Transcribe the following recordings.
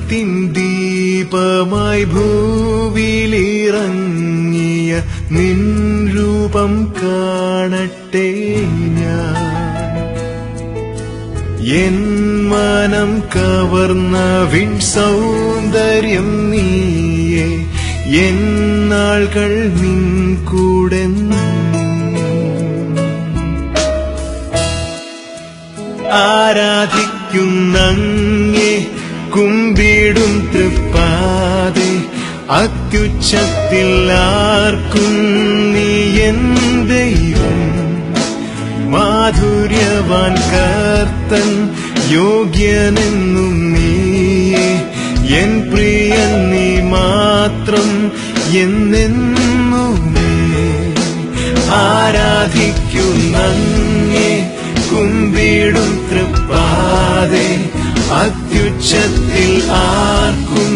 ദൈവത്തിൻ ദീപമായി ഭൂവിലിറങ്ങിയ നിൻ രൂപം കാണട്ടെ ഞാൻ. എൻ മനം കവർന്ന വിൺ സൗന്ദര്യം നീയേ, എന്നാൾകൾ നിൻ കൂടെ ആരാധിക്കുന്നങ്ങേ കുമ്പിടും തൃപ്പാതെ. അത്യുച്ചത്തിൽ ആർക്കും നീ എൻ ദൈവം. മാധുര്യവാൻ കർത്തൻ യോഗ്യനെന്നും നീയേ, എൻ പ്രിയൻ നീ മാത്രം എന്നെന്നുമേ. ആരാധിക്കുന്നങ്ങേ കുമ്പിടും തൃപ്പാതെ. അത്യുച്ചത്തിൽ ആർക്കും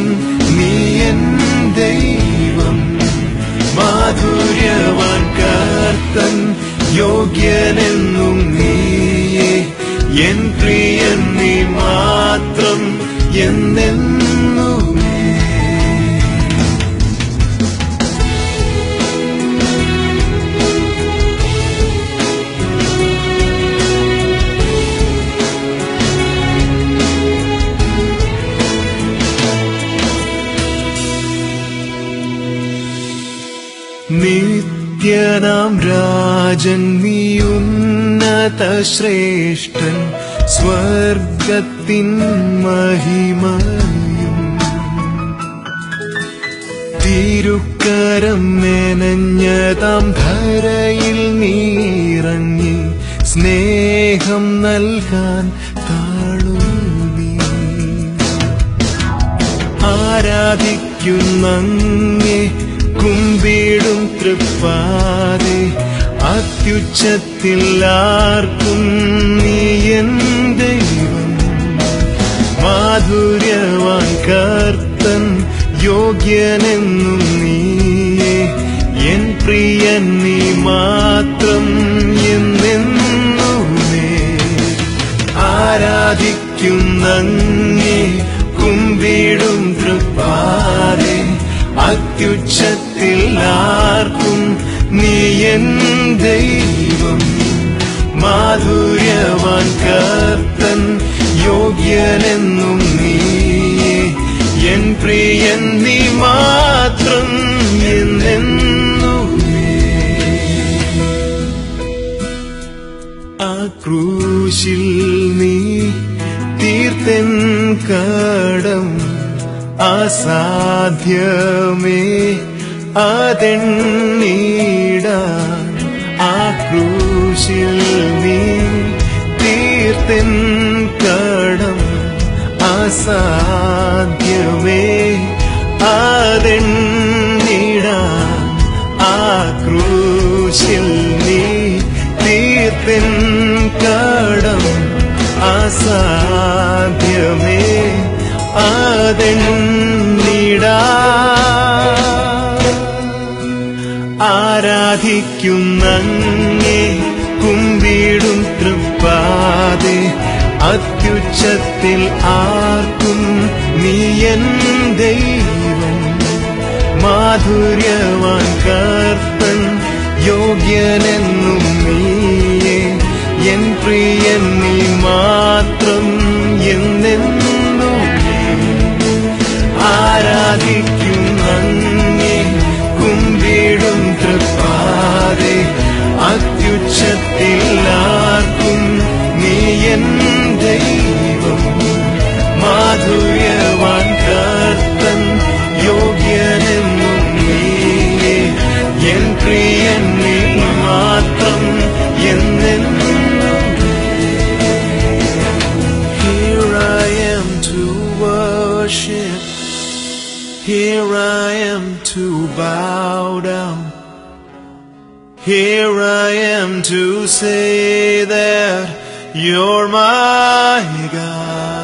നീ എൻ ദൈവം. മാധുര്യവാൻ കർത്തൻ യോഗ്യനെന്നും നീയേ, എൻ പ്രിയൻ നീ മാത്രം എന്നെന്നുമേ. നിത്യനാം രാജൻ നീ ഉന്നത ശ്രേഷ്ഠൻ, സ്വർഗത്തിൻ മഹിമയും. തിരുക്കരം മെനഞ്ഞതാം ധരയിൽ നീറങ്ങി, സ്നേഹം നൽകാൻ താഴൂ നീ. ആരാധിക്കുന്നങ്ങേ കുമ്പിടും തൃപ്പാതെ. അത്യുച്ചത്തിൽ ആർക്കും നീ എൻ ദൈവം. മാധുര്യവാൻ കർത്തൻ യോഗ്യനെന്നും നീയേ, എൻ പ്രിയൻ നീ മാത്രം എന്നെന്നുമേ. ആരാധിക്കുന്നങ്ങേ കുമ്പിടും തൃപ്പാതെ. അത്യുച്ചത്തിൽ ആർക്കും നീ എൻ ദൈവം. മാധുര്യവാൻ കർത്തൻ യോഗ്യനെന്നും നീയേ, എൻ പ്രിയൻ നീ മാത്രം എന്നെന്നുമേ. ആ ക്രൂശിൽ നീ തീർത്തൻ കടം അസാധ്യമേ അതെണ്ണീടാൻ. ആ ക്രൂശിൽ നീ തീർത്തൻ കടം അസാധ്യമേ അതെണ്ണീടാൻ. ആ ക്രൂശിൽ നീ തീർത്തൻ കടം അസാധ്യമേ അതെണ്ണിടാൻ. ആരാധിക്കുന്നങ്ങേ കുമ്പിടും തൃപ്പാതെ. അത്യുച്ചത്തിൽ ആർക്കും നീ എൻ ദൈവം. മാധുര്യവാൻ കർത്തൻ യോഗ്യനെന്നും നീയേ, എൻ പ്രിയൻ നീ മാത്രം എന്നെന്നുമേ. ആരാധിക്കുന്നങ്ങേ കുമ്പിടും തൃപ്പാതെ. അത്യുച്ചത്തിൽ ആർക്കും നീ എൻ ദൈവം. മാധുര്യവാൻ കർത്തൻ യോഗ്യനെന്നും നീയേ, എൻ പ്രിയൻ നീ മാത്രം എന്നെന്നുമേ. Here I am to worship, here I am to bow down, here I am to say that you're my God.